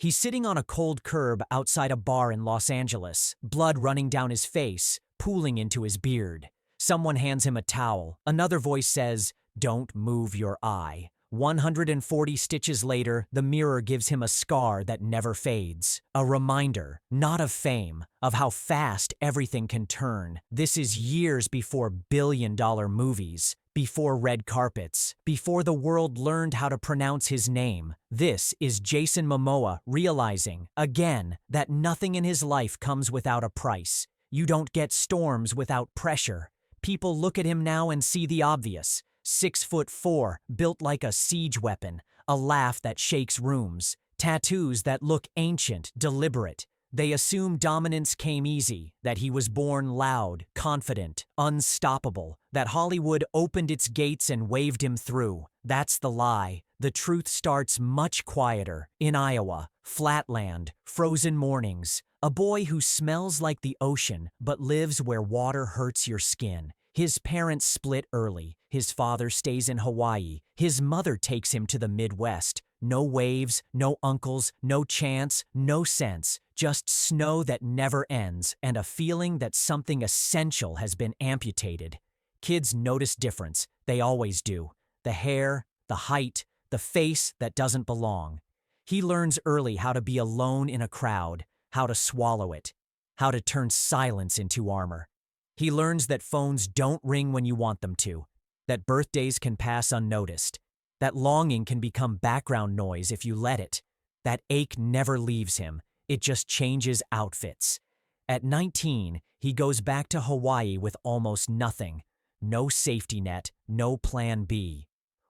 He's sitting on a cold curb outside a bar in Los Angeles, blood running down his face, pooling into his beard. Someone hands him a towel. Another voice says, "Don't move your eye." 140 stitches later, the mirror gives him a scar that never fades. A reminder, not of fame, of how fast everything can turn. This is years before billion-dollar movies, before red carpets, before the world learned how to pronounce his name. This is Jason Momoa realizing, again, that nothing in his life comes without a price. You don't get storms without pressure. People look at him now and see the obvious. 6'4", built like a siege weapon, a laugh that shakes rooms, tattoos that look ancient, deliberate. They assume dominance came easy, that he was born loud, confident, unstoppable, that Hollywood opened its gates and waved him through. That's the lie. The truth starts much quieter, in Iowa, flatland, frozen mornings, a boy who smells like the ocean but lives where water hurts your skin. His parents split early. His father stays in Hawaii. His mother takes him to the Midwest. No waves, no uncles, no chance, no sense. Just snow that never ends and a feeling that something essential has been amputated. Kids notice difference. They always do. The hair, the height, the face that doesn't belong. He learns early how to be alone in a crowd, how to swallow it, how to turn silence into armor. He learns that phones don't ring when you want them to, that birthdays can pass unnoticed, that longing can become background noise if you let it, that ache never leaves him, it just changes outfits. At 19, he goes back to Hawaii with almost nothing, no safety net, no plan B.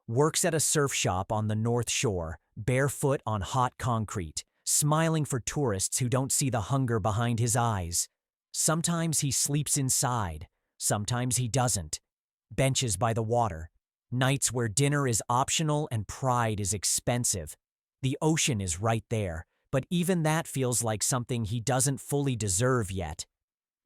Works at a surf shop on the North Shore, barefoot on hot concrete, smiling for tourists who don't see the hunger behind his eyes. Sometimes he sleeps inside, sometimes he doesn't. Benches by the water, nights where dinner is optional and pride is expensive. The ocean is right there, but even that feels like something he doesn't fully deserve yet.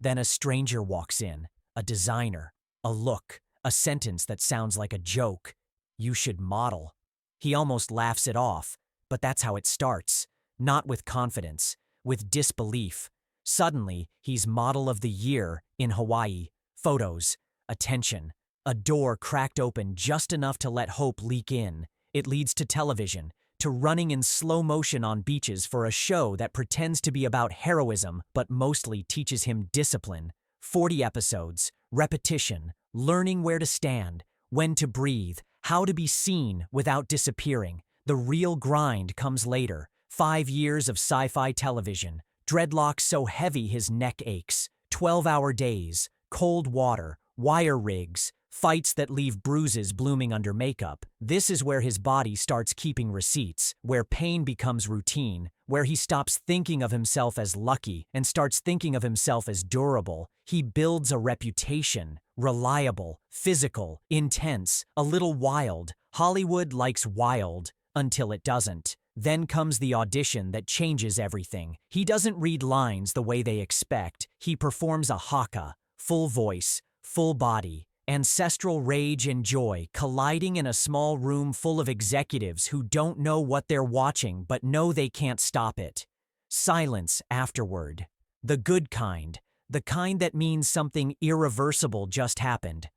Then a stranger walks in, a designer, a look, a sentence that sounds like a joke. "You should model." He almost laughs it off, but that's how it starts. Not with confidence, with disbelief. Suddenly, he's model of the year in Hawaii. Photos, attention, a door cracked open just enough to let hope leak in. It leads to television, to running in slow motion on beaches for a show that pretends to be about heroism but mostly teaches him discipline. 40 episodes, repetition, learning where to stand, when to breathe, how to be seen without disappearing. The real grind comes later. 5 years of sci-fi television. Dreadlocks so heavy his neck aches, 12-hour days, cold water, wire rigs, fights that leave bruises blooming under makeup. This is where his body starts keeping receipts, where pain becomes routine, where he stops thinking of himself as lucky and starts thinking of himself as durable. He builds a reputation, reliable, physical, intense, a little wild. Hollywood likes wild until it doesn't. Then comes the audition that changes everything. He doesn't read lines the way they expect. He performs a haka, full voice, full body, ancestral rage and joy colliding in a small room full of executives who don't know what they're watching but know they can't stop it. Silence afterward. The good kind. The kind that means something irreversible just happened.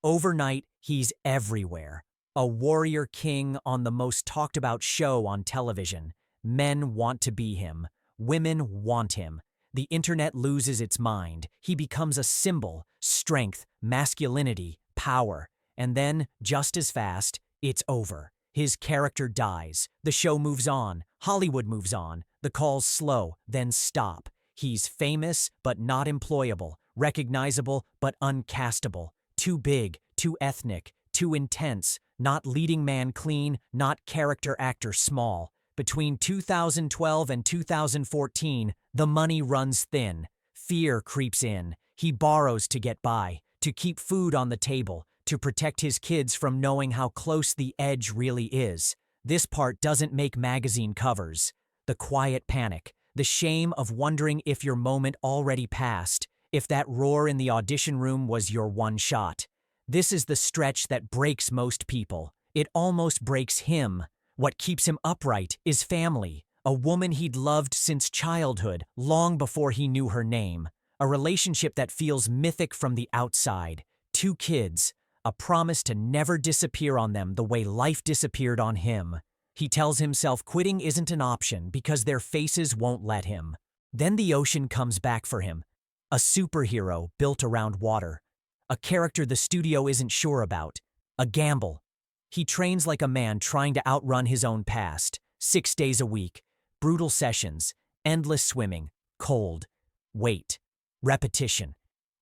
Overnight, he's everywhere. A warrior king on the most talked about show on television. Men want to be him. Women want him. The internet loses its mind. He becomes a symbol, strength, masculinity, power. And then, just as fast, it's over. His character dies. The show moves on. Hollywood moves on. The calls slow, then stop. He's famous, but not employable. Recognizable, but uncastable. Too big, too ethnic, too intense. Not leading man clean, not character actor small. Between 2012 and 2014, the money runs thin. Fear creeps in. He borrows to get by, to keep food on the table, to protect his kids from knowing how close the edge really is. This part doesn't make magazine covers. The quiet panic, the shame of wondering if your moment already passed, if that roar in the audition room was your one shot. This is the stretch that breaks most people. It almost breaks him. What keeps him upright is family, A woman he'd loved since childhood, long before he knew her name. A relationship that feels mythic from the outside. 2 kids. A promise to never disappear on them the way life disappeared on him. He tells himself quitting isn't an option because their faces won't let him. Then the ocean comes back for him. A superhero built around water. A character the studio isn't sure about. A gamble. He trains like a man trying to outrun his own past. 6 days a week. Brutal sessions. Endless swimming. Cold. Wait. Repetition.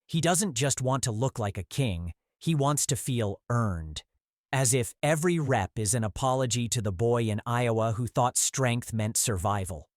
He doesn't just want to look like a king. He wants to feel earned. As if every rep is an apology to the boy in Iowa who thought strength meant survival.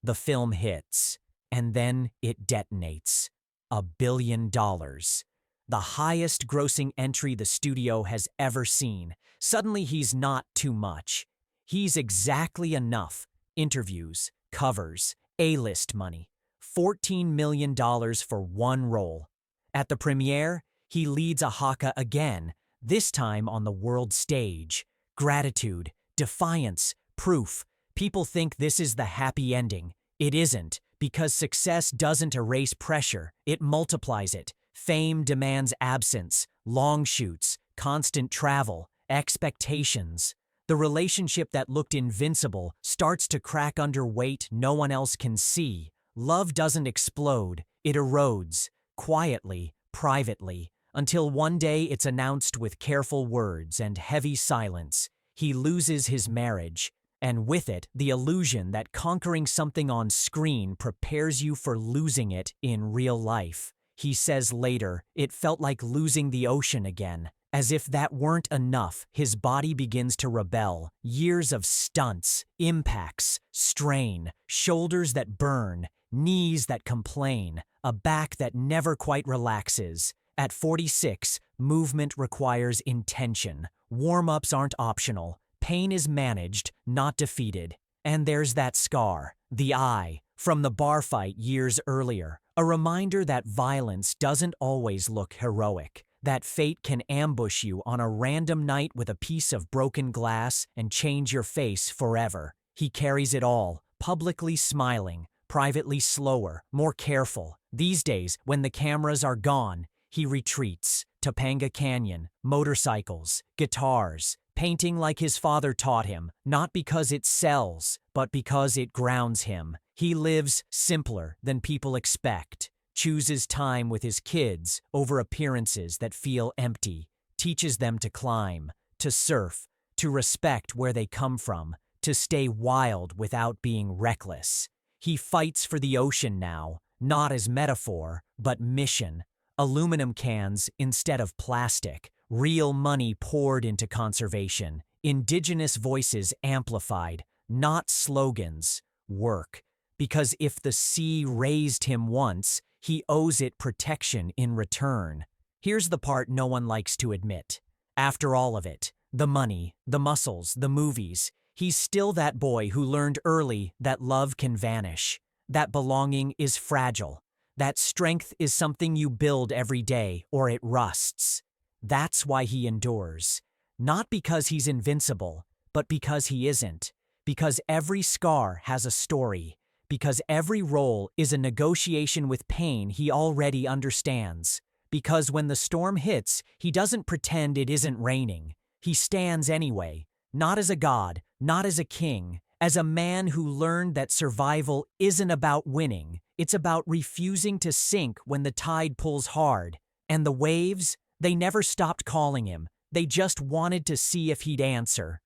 The film hits, and then it detonates. $1 billion. The highest grossing entry the studio has ever seen. Suddenly he's not too much. He's exactly enough. Interviews, covers, A-list money. $14 million for one role. At the premiere, he leads a haka again, this time on the world stage. Gratitude, defiance, proof. People think this is the happy ending. It isn't, because success doesn't erase pressure, it multiplies it. Fame demands absence, long shoots, constant travel, expectations. The relationship that looked invincible starts to crack under weight no one else can see. Love doesn't explode, it erodes, quietly, privately, until one day it's announced with careful words and heavy silence. He loses his marriage, and with it, the illusion that conquering something on screen prepares you for losing it in real life. He says later, it felt like losing the ocean again. As if that weren't enough, his body begins to rebel. Years of stunts, impacts, strain, shoulders that burn, knees that complain, a back that never quite relaxes. At 46, movement requires intention. Warm-ups aren't optional. Pain is managed, not defeated. And there's that scar, the eye, from the bar fight years earlier. A reminder that violence doesn't always look heroic. That fate can ambush you on a random night with a piece of broken glass and change your face forever. He carries it all, publicly smiling, privately slower, more careful. These days, when the cameras are gone, he retreats. Topanga Canyon, motorcycles, guitars, painting like his father taught him, not because it sells, but because it grounds him. He lives simpler than people expect. Chooses time with his kids over appearances that feel empty, teaches them to climb, to surf, to respect where they come from, to stay wild without being reckless. He fights for the ocean now, not as metaphor, but mission. Aluminum cans instead of plastic, real money poured into conservation, indigenous voices amplified, not slogans, work. Because if the sea raised him once, he owes it protection in return. Here's the part no one likes to admit. After all of it, the money, the muscles, the movies, he's still that boy who learned early that love can vanish, that belonging is fragile, that strength is something you build every day or it rusts. That's why he endures. Not because he's invincible, but because he isn't. Because every scar has a story. Because every role is a negotiation with pain he already understands. Because when the storm hits, he doesn't pretend it isn't raining. He stands anyway, not as a god, not as a king, as a man who learned that survival isn't about winning. It's about refusing to sink when the tide pulls hard. And the waves, they never stopped calling him. They just wanted to see if he'd answer.